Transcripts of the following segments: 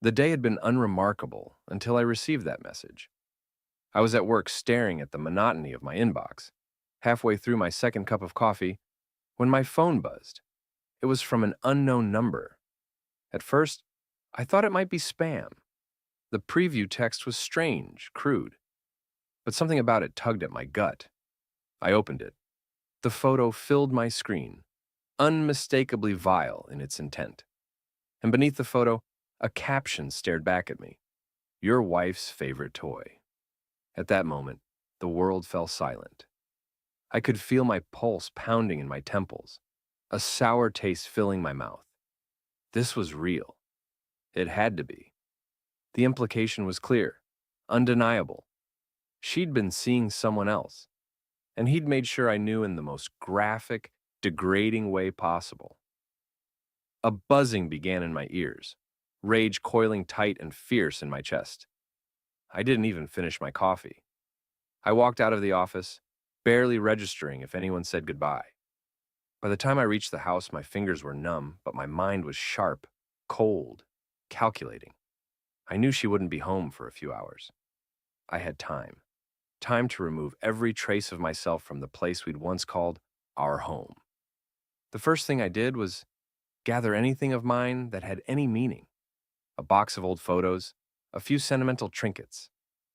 The day had been unremarkable until I received that message. I was at work staring at the monotony of my inbox, halfway through my second cup of coffee, when my phone buzzed. It was from an unknown number. At first, I thought it might be spam. The preview text was strange, crude, but something about it tugged at my gut. I opened it. The photo filled my screen, unmistakably vile in its intent. And beneath the photo, a caption stared back at me. Your wife's favorite toy. At that moment, the world fell silent. I could feel my pulse pounding in my temples, a sour taste filling my mouth. This was real. It had to be. The implication was clear, undeniable. She'd been seeing someone else, and he'd made sure I knew in the most graphic, degrading way possible. A buzzing began in my ears, rage coiling tight and fierce in my chest. I didn't even finish my coffee. I walked out of the office, barely registering if anyone said goodbye. By the time I reached the house, my fingers were numb, but my mind was sharp, cold, calculating. I knew she wouldn't be home for a few hours. I had time. Time to remove every trace of myself from the place we'd once called our home. The first thing I did was gather anything of mine that had any meaning. A box of old photos, a few sentimental trinkets,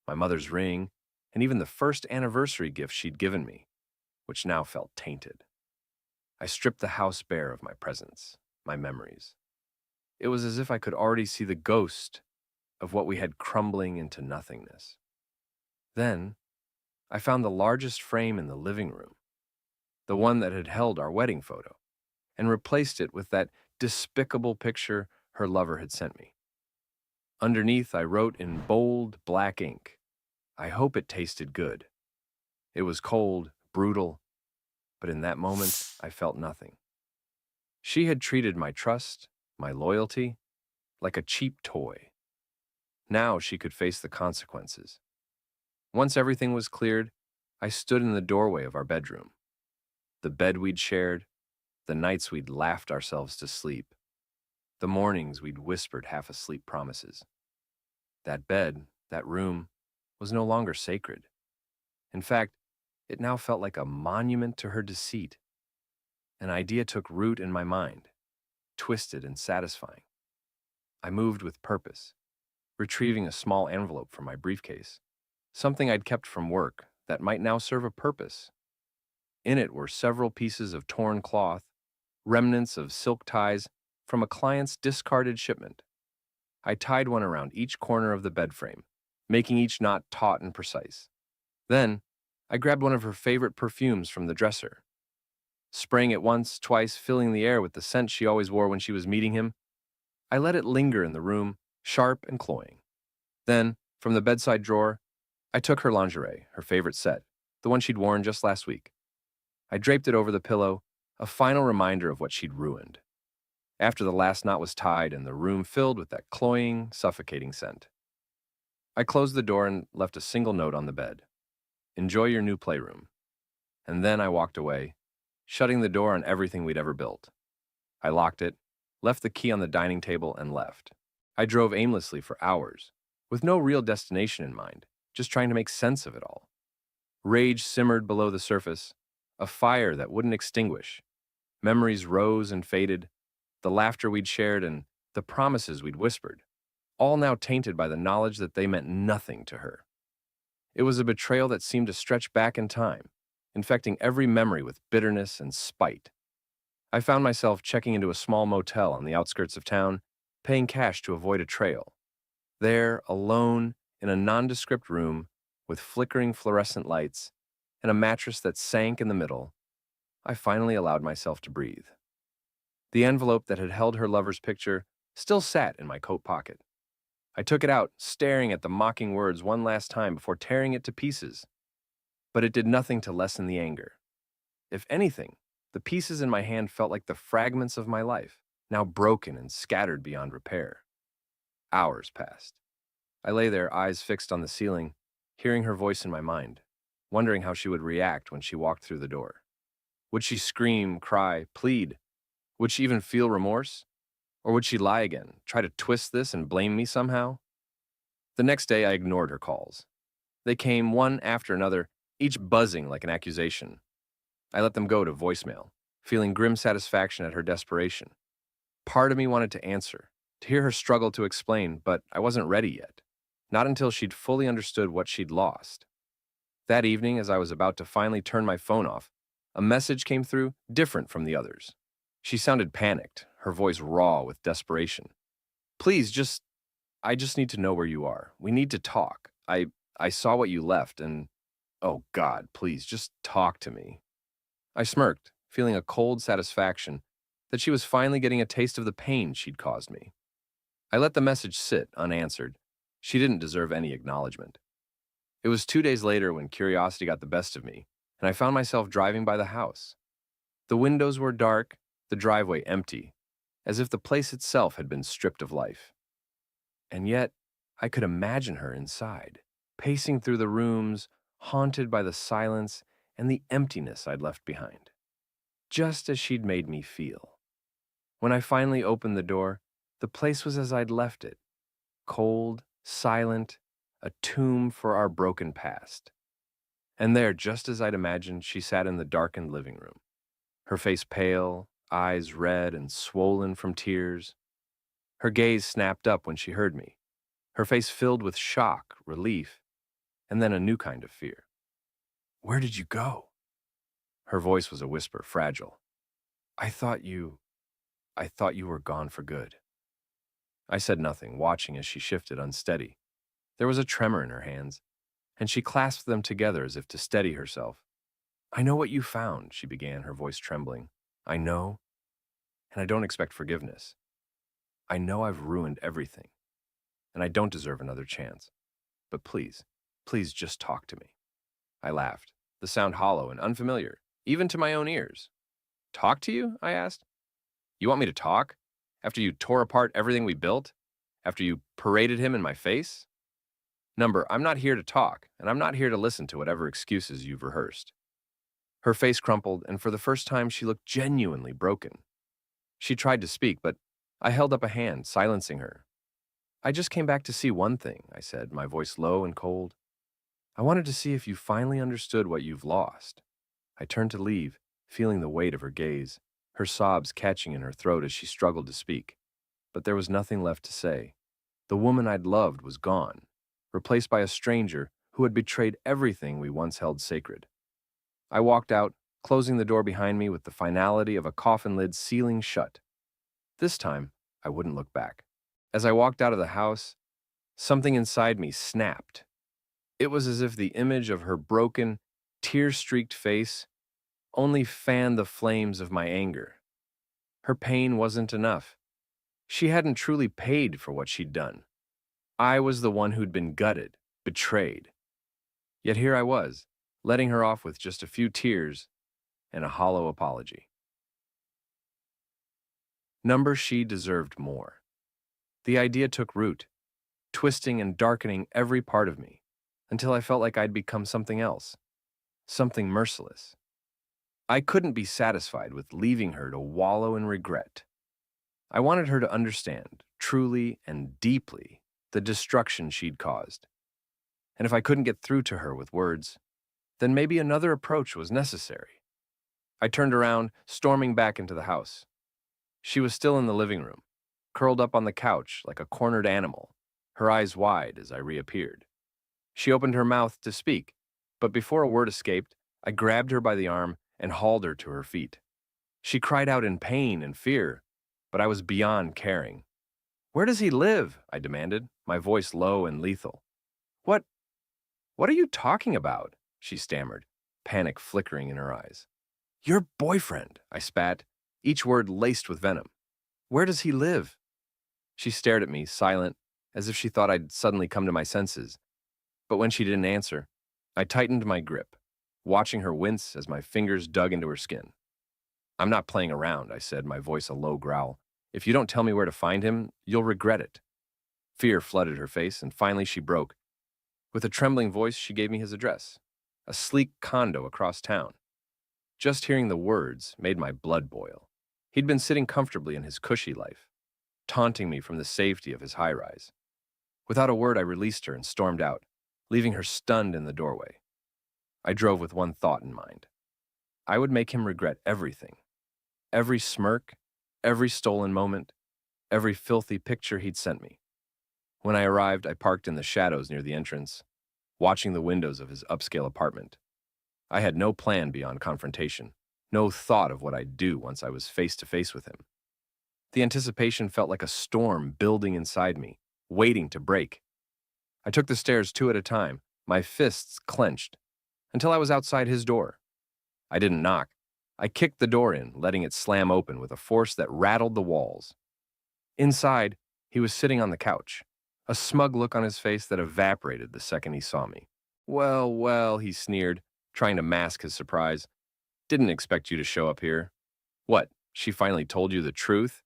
my mother's ring, and even the first anniversary gift she'd given me, which now felt tainted. I stripped the house bare of my presence, my memories. It was as if I could already see the ghost of what we had crumbling into nothingness. Then, I found the largest frame in the living room, the one that had held our wedding photo, and replaced it with that despicable picture her lover had sent me. Underneath, I wrote in bold black ink, I hope it tasted good. It was cold, brutal, but in that moment, I felt nothing. She had treated my trust, my loyalty, like a cheap toy. Now she could face the consequences. Once everything was cleared, I stood in the doorway of our bedroom. The bed we'd shared, the nights we'd laughed ourselves to sleep, the mornings we'd whispered half-asleep promises. That bed, that room, was no longer sacred. In fact, it now felt like a monument to her deceit. An idea took root in my mind, twisted and satisfying. I moved with purpose, retrieving a small envelope from my briefcase, something I'd kept from work that might now serve a purpose. In it were several pieces of torn cloth, remnants of silk ties from a client's discarded shipment. I tied one around each corner of the bed frame, making each knot taut and precise. Then, I grabbed one of her favorite perfumes from the dresser. Spraying it once, twice, filling the air with the scent she always wore when she was meeting him, I let it linger in the room, sharp and cloying. Then, from the bedside drawer, I took her lingerie, her favorite set, the one she'd worn just last week. I draped it over the pillow, a final reminder of what she'd ruined. After the last knot was tied and the room filled with that cloying, suffocating scent, I closed the door and left a single note on the bed. Enjoy your new playroom. And then I walked away, shutting the door on everything we'd ever built. I locked it, left the key on the dining table, and left. I drove aimlessly for hours, with no real destination in mind, just trying to make sense of it all. Rage simmered below the surface, a fire that wouldn't extinguish. Memories rose and faded, the laughter we'd shared and the promises we'd whispered, all now tainted by the knowledge that they meant nothing to her. It was a betrayal that seemed to stretch back in time, infecting every memory with bitterness and spite. I found myself checking into a small motel on the outskirts of town, paying cash to avoid a trail. There, alone, in a nondescript room, with flickering fluorescent lights, and a mattress that sank in the middle, I finally allowed myself to breathe. The envelope that had held her lover's picture still sat in my coat pocket. I took it out, staring at the mocking words one last time before tearing it to pieces. But it did nothing to lessen the anger. If anything, the pieces in my hand felt like the fragments of my life, now broken and scattered beyond repair. Hours passed. I lay there, eyes fixed on the ceiling, hearing her voice in my mind, wondering how she would react when she walked through the door. Would she scream, cry, plead? Would she even feel remorse? Or would she lie again, try to twist this and blame me somehow? The next day, I ignored her calls. They came one after another, each buzzing like an accusation. I let them go to voicemail, feeling grim satisfaction at her desperation. Part of me wanted to answer, to hear her struggle to explain, but I wasn't ready yet. Not until she'd fully understood what she'd lost. That evening, as I was about to finally turn my phone off, a message came through different from the others. She sounded panicked, her voice raw with desperation. Please, I just need to know where you are. We need to talk. I saw what you left and, oh God, please, just talk to me. I smirked, feeling a cold satisfaction that she was finally getting a taste of the pain she'd caused me. I let the message sit unanswered. She didn't deserve any acknowledgement. It was 2 days later when curiosity got the best of me, and I found myself driving by the house. The windows were dark, the driveway empty, as if the place itself had been stripped of life. And yet, I could imagine her inside, pacing through the rooms, haunted by the silence and the emptiness I'd left behind, just as she'd made me feel. When I finally opened the door, the place was as I'd left it, cold, silent, a tomb for our broken past. And there, just as I'd imagined, she sat in the darkened living room, her face pale, eyes red and swollen from tears. Her gaze snapped up when she heard me, her face filled with shock, relief, and then a new kind of fear. Where did you go? Her voice was a whisper, fragile. I thought you were gone for good. I said nothing, watching as she shifted unsteady. There was a tremor in her hands, and she clasped them together as if to steady herself. I know what you found, she began, her voice trembling. I know, and I don't expect forgiveness. I know I've ruined everything, and I don't deserve another chance. But please, please just talk to me. I laughed, the sound hollow and unfamiliar, even to my own ears. Talk to you? I asked. You want me to talk? After you tore apart everything we built? After you paraded him in my face? Number, I'm not here to talk, and I'm not here to listen to whatever excuses you've rehearsed. Her face crumpled, and for the first time she looked genuinely broken. She tried to speak, but I held up a hand, silencing her. I just came back to see one thing, I said, my voice low and cold. I wanted to see if you finally understood what you've lost. I turned to leave, feeling the weight of her gaze, her sobs catching in her throat as she struggled to speak. But there was nothing left to say. The woman I'd loved was gone, replaced by a stranger who had betrayed everything we once held sacred. I walked out, closing the door behind me with the finality of a coffin lid sealing shut. This time, I wouldn't look back. As I walked out of the house, something inside me snapped. It was as if the image of her broken, tear-streaked face only fanned the flames of my anger. Her pain wasn't enough. She hadn't truly paid for what she'd done. I was the one who'd been gutted, betrayed. Yet here I was, letting her off with just a few tears and a hollow apology. She deserved more. The idea took root, twisting and darkening every part of me, until I felt like I'd become something else, something merciless. I couldn't be satisfied with leaving her to wallow in regret. I wanted her to understand, truly and deeply, the destruction she'd caused. And if I couldn't get through to her with words, then maybe another approach was necessary. I turned around, storming back into the house. She was still in the living room, curled up on the couch like a cornered animal, her eyes wide as I reappeared. She opened her mouth to speak, but before a word escaped, I grabbed her by the arm and hauled her to her feet. She cried out in pain and fear, but I was beyond caring. Where does he live? I demanded, my voice low and lethal. What are you talking about? She stammered, panic flickering in her eyes. Your boyfriend, I spat, each word laced with venom. Where does he live? She stared at me, silent, as if she thought I'd suddenly come to my senses. But when she didn't answer, I tightened my grip, watching her wince as my fingers dug into her skin. I'm not playing around, I said, my voice a low growl. If you don't tell me where to find him, you'll regret it. Fear flooded her face, and finally she broke. With a trembling voice, she gave me his address, a sleek condo across town. Just hearing the words made my blood boil. He'd been sitting comfortably in his cushy life. taunting me from the safety of his high-rise. Without a word, I released her and stormed out, leaving her stunned in the doorway. I drove with one thought in mind. I would make him regret everything. Every smirk, every stolen moment, every filthy picture he'd sent me. When I arrived, I parked in the shadows near the entrance, watching the windows of his upscale apartment. I had no plan beyond confrontation, no thought of what I'd do once I was face to face with him. The anticipation felt like a storm building inside me, waiting to break. I took the stairs two at a time, my fists clenched, until I was outside his door. I didn't knock. I kicked the door in, letting it slam open with a force that rattled the walls. Inside, he was sitting on the couch, a smug look on his face that evaporated the second he saw me. Well, well, he sneered, trying to mask his surprise. Didn't expect you to show up here. What, she finally told you the truth?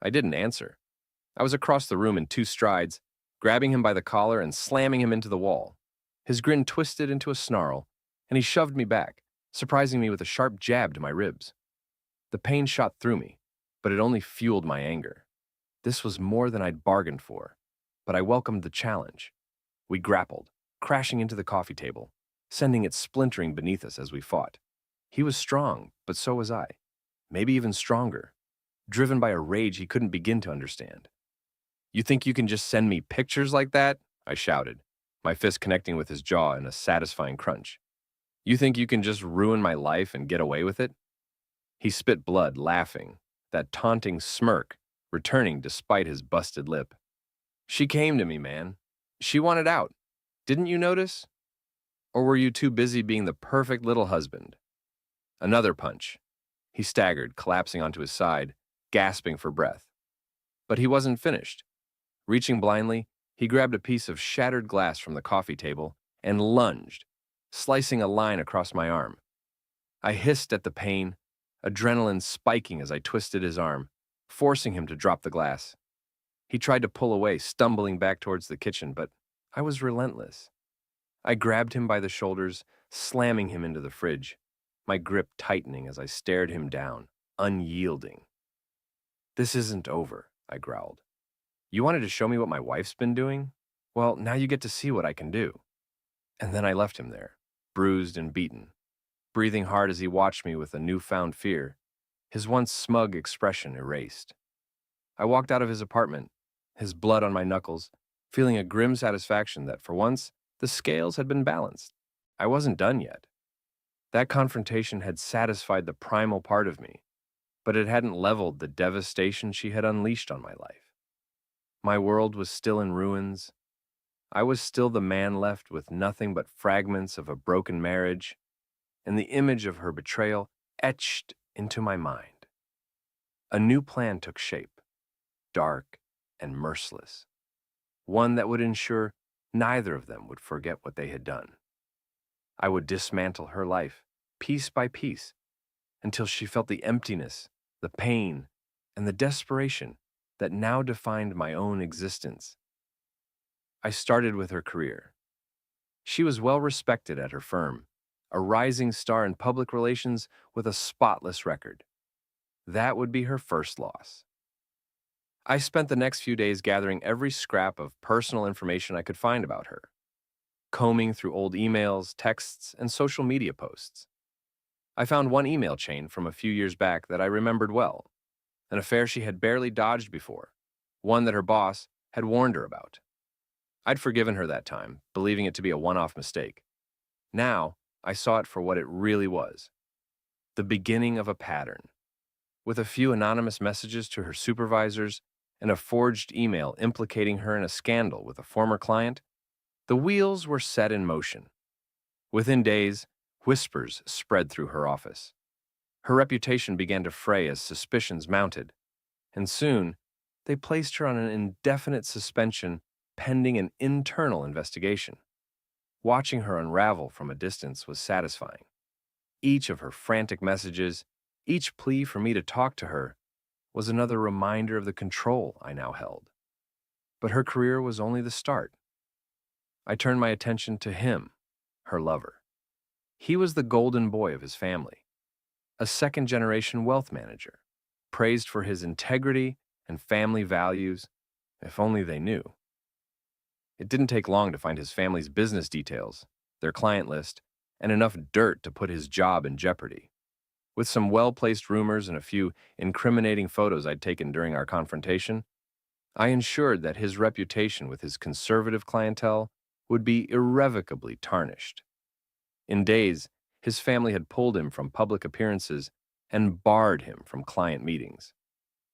I didn't answer. I was across the room in 2 strides, grabbing him by the collar and slamming him into the wall. His grin twisted into a snarl, and he shoved me back, surprising me with a sharp jab to my ribs. The pain shot through me, but it only fueled my anger. This was more than I'd bargained for, but I welcomed the challenge. We grappled, crashing into the coffee table, sending it splintering beneath us as we fought. He was strong, but so was I. Maybe even stronger, driven by a rage he couldn't begin to understand. You think you can just send me pictures like that? I shouted, my fist connecting with his jaw in a satisfying crunch. You think you can just ruin my life and get away with it? He spit blood, laughing, that taunting smirk returning despite his busted lip. She came to me, man. She wanted out. Didn't you notice? Or were you too busy being the perfect little husband? Another punch. He staggered, collapsing onto his side, gasping for breath. But he wasn't finished. Reaching blindly, he grabbed a piece of shattered glass from the coffee table and lunged, slicing a line across my arm. I hissed at the pain, adrenaline spiking as I twisted his arm, forcing him to drop the glass. He tried to pull away, stumbling back towards the kitchen, but I was relentless. I grabbed him by the shoulders, slamming him into the fridge, my grip tightening as I stared him down, unyielding. This isn't over, I growled. You wanted to show me what my wife's been doing? Well, now you get to see what I can do. And then I left him there, bruised and beaten, breathing hard as he watched me with a newfound fear, his once smug expression erased. I walked out of his apartment, his blood on my knuckles, feeling a grim satisfaction that, for once, the scales had been balanced. I wasn't done yet. That confrontation had satisfied the primal part of me, but it hadn't leveled the devastation she had unleashed on my life. My world was still in ruins. I was still the man left with nothing but fragments of a broken marriage, and the image of her betrayal etched into my mind. A new plan took shape, dark and merciless, one that would ensure neither of them would forget what they had done. I would dismantle her life, piece by piece, until she felt the emptiness, the pain, and the desperation that now defined my own existence. I started with her career. She was well respected at her firm, a rising star in public relations with a spotless record. That would be her first loss. I spent the next few days gathering every scrap of personal information I could find about her, combing through old emails, texts, and social media posts. I found one email chain from a few years back that I remembered well, an affair she had barely dodged before, one that her boss had warned her about. I'd forgiven her that time, believing it to be a one-off mistake. Now, I saw it for what it really was, the beginning of a pattern. With a few anonymous messages to her supervisors and a forged email implicating her in a scandal with a former client, the wheels were set in motion. Within days, whispers spread through her office. Her reputation began to fray as suspicions mounted, and soon they placed her on an indefinite suspension pending an internal investigation. Watching her unravel from a distance was satisfying. Each of her frantic messages, each plea for me to talk to her, was another reminder of the control I now held. But her career was only the start. I turned my attention to him, her lover. He was the golden boy of his family, a second-generation wealth manager, praised for his integrity and family values, if only they knew. It didn't take long to find his family's business details, their client list, and enough dirt to put his job in jeopardy. With some well-placed rumors and a few incriminating photos I'd taken during our confrontation, I ensured that his reputation with his conservative clientele would be irrevocably tarnished. In days, his family had pulled him from public appearances and barred him from client meetings.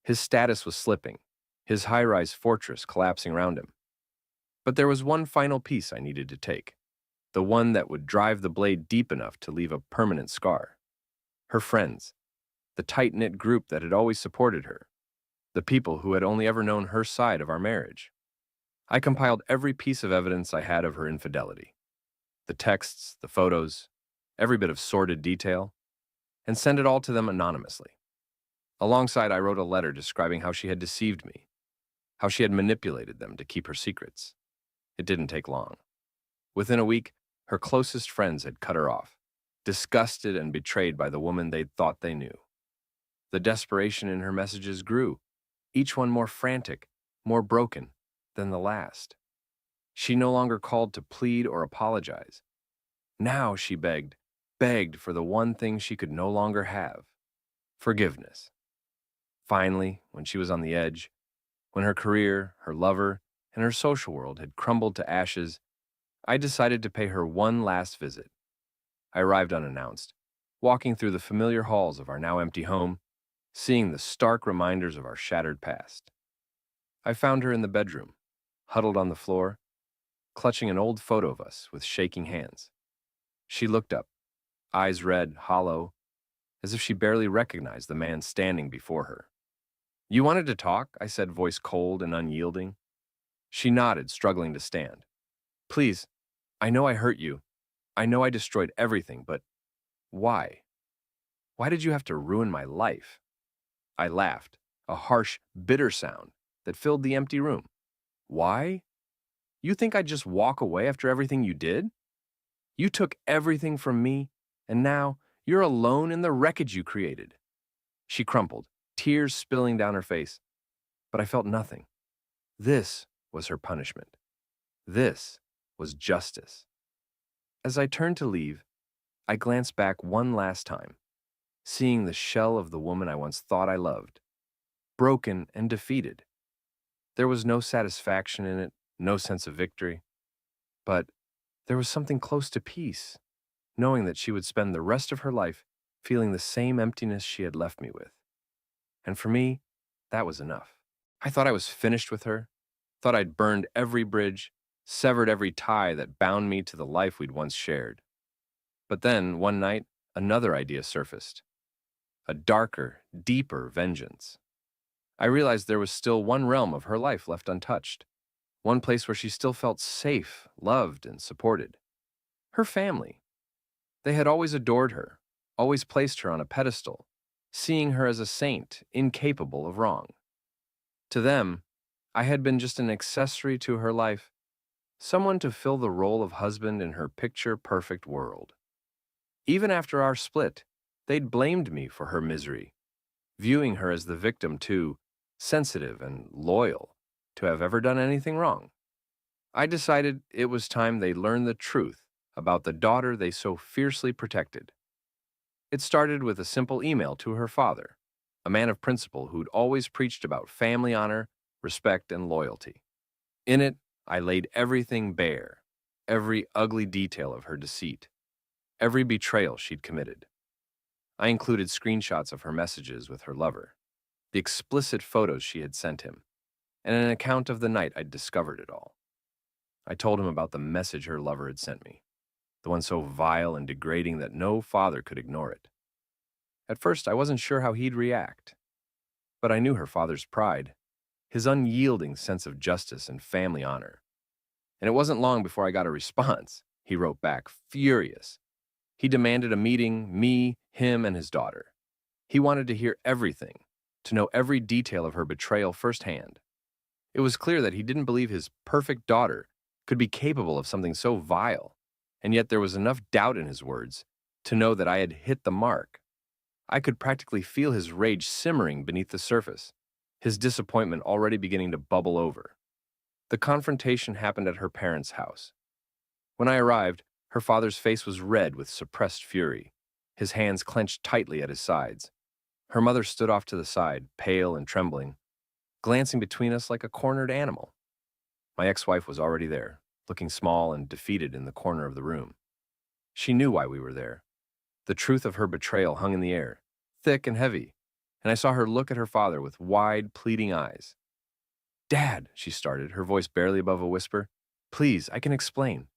His status was slipping, his high-rise fortress collapsing around him. But there was one final piece I needed to take, the one that would drive the blade deep enough to leave a permanent scar. Her friends, the tight-knit group that had always supported her, the people who had only ever known her side of our marriage. I compiled every piece of evidence I had of her infidelity, the texts, the photos, every bit of sordid detail, and sent it all to them anonymously. Alongside, I wrote a letter describing how she had deceived me, how she had manipulated them to keep her secrets. It didn't take long. Within a week, her closest friends had cut her off, disgusted and betrayed by the woman they'd thought they knew. The desperation in her messages grew, each one more frantic, more broken than the last. She no longer called to plead or apologize. Now she begged for the one thing she could no longer have: forgiveness. Finally, when she was on the edge, when her career, her lover, and her social world had crumbled to ashes, I decided to pay her one last visit. I arrived unannounced, walking through the familiar halls of our now empty home, seeing the stark reminders of our shattered past. I found her in the bedroom, huddled on the floor, clutching an old photo of us with shaking hands. She looked up, eyes red, hollow, as if she barely recognized the man standing before her. "You wanted to talk?" I said, voice cold and unyielding. She nodded, struggling to stand. "Please, I know I hurt you. I know I destroyed everything, but why? Why did you have to ruin my life?" I laughed, a harsh, bitter sound that filled the empty room. "Why? You think I'd just walk away after everything you did? You took everything from me, and now you're alone in the wreckage you created." She crumpled, tears spilling down her face, but I felt nothing. This was her punishment. This was justice. As I turned to leave, I glanced back one last time, seeing the shell of the woman I once thought I loved, broken and defeated. There was no satisfaction in it, no sense of victory, but there was something close to peace, knowing that she would spend the rest of her life feeling the same emptiness she had left me with. And for me, that was enough. I thought I was finished with her, thought I'd burned every bridge, severed every tie that bound me to the life we'd once shared. But then, one night, another idea surfaced. A darker, deeper vengeance. I realized there was still one realm of her life left untouched, one place where she still felt safe, loved, and supported. Her family. They had always adored her, always placed her on a pedestal, seeing her as a saint, incapable of wrong. To them, I had been just an accessory to her life, someone to fill the role of husband in her picture-perfect world. Even after our split, they'd blamed me for her misery, viewing her as the victim too sensitive and loyal to have ever done anything wrong. I decided it was time they learned the truth about the daughter they so fiercely protected. It started with a simple email to her father, a man of principle who'd always preached about family honor, respect, and loyalty. In it, I laid everything bare, every ugly detail of her deceit, every betrayal she'd committed. I included screenshots of her messages with her lover, the explicit photos she had sent him, and an account of the night I'd discovered it all. I told him about the message her lover had sent me, the one so vile and degrading that no father could ignore it. At first, I wasn't sure how he'd react, but I knew her father's pride, his unyielding sense of justice and family honor. And it wasn't long before I got a response. He wrote back, furious. He demanded a meeting, me, him, and his daughter. He wanted to hear everything, to know every detail of her betrayal firsthand. It was clear that he didn't believe his perfect daughter could be capable of something so vile, and yet there was enough doubt in his words to know that I had hit the mark. I could practically feel his rage simmering beneath the surface, his disappointment already beginning to bubble over. The confrontation happened at her parents' house. When I arrived, her father's face was red with suppressed fury, his hands clenched tightly at his sides. Her mother stood off to the side, pale and trembling, glancing between us like a cornered animal. My ex-wife was already there, looking small and defeated in the corner of the room. She knew why we were there. The truth of her betrayal hung in the air, thick and heavy, and I saw her look at her father with wide, pleading eyes. "Dad," she started, her voice barely above a whisper. "Please, I can explain."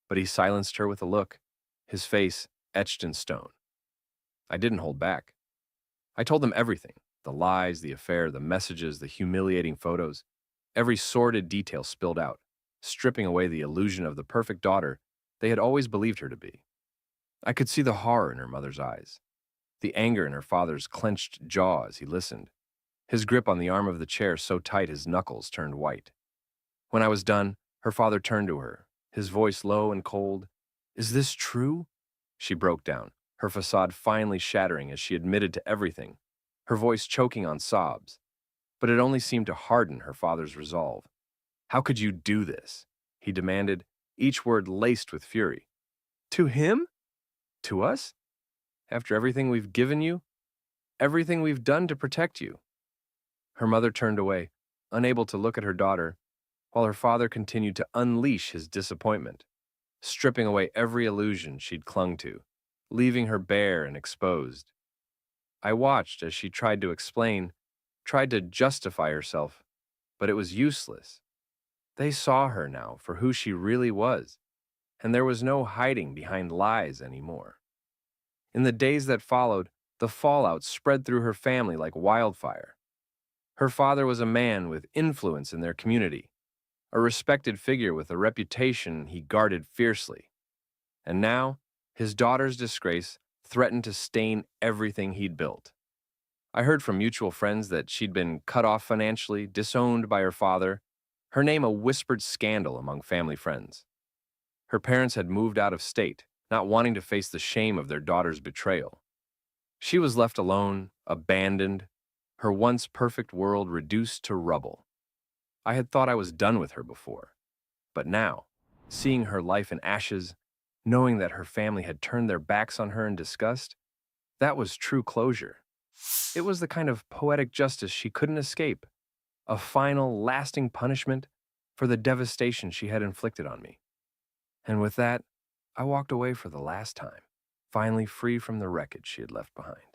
But he silenced her with a look, his face etched in stone. I didn't hold back. I told them everything, the lies, the affair, the messages, the humiliating photos, every sordid detail spilled out, stripping away the illusion of the perfect daughter they had always believed her to be. I could see the horror in her mother's eyes, the anger in her father's clenched jaw as he listened, his grip on the arm of the chair so tight his knuckles turned white. When I was done, her father turned to her, his voice low and cold. "Is this true?" She broke down, her facade finally shattering as she admitted to everything, her voice choking on sobs. But it only seemed to harden her father's resolve. "How could you do this?" he demanded, each word laced with fury. "To him? To us? After everything we've given you? Everything we've done to protect you?" Her mother turned away, unable to look at her daughter, while her father continued to unleash his disappointment, stripping away every illusion she'd clung to, leaving her bare and exposed. I watched as she tried to explain, tried to justify herself, but it was useless. They saw her now for who she really was, and there was no hiding behind lies anymore. In the days that followed, the fallout spread through her family like wildfire. Her father was a man with influence in their community, a respected figure with a reputation he guarded fiercely. And now, his daughter's disgrace threatened to stain everything he'd built. I heard from mutual friends that she'd been cut off financially, disowned by her father, her name a whispered scandal among family friends. Her parents had moved out of state, not wanting to face the shame of their daughter's betrayal. She was left alone, abandoned, her once perfect world reduced to rubble. I had thought I was done with her before, but now, seeing her life in ashes, knowing that her family had turned their backs on her in disgust, that was true closure. It was the kind of poetic justice she couldn't escape, a final, lasting punishment for the devastation she had inflicted on me. And with that, I walked away for the last time, finally free from the wreckage she had left behind.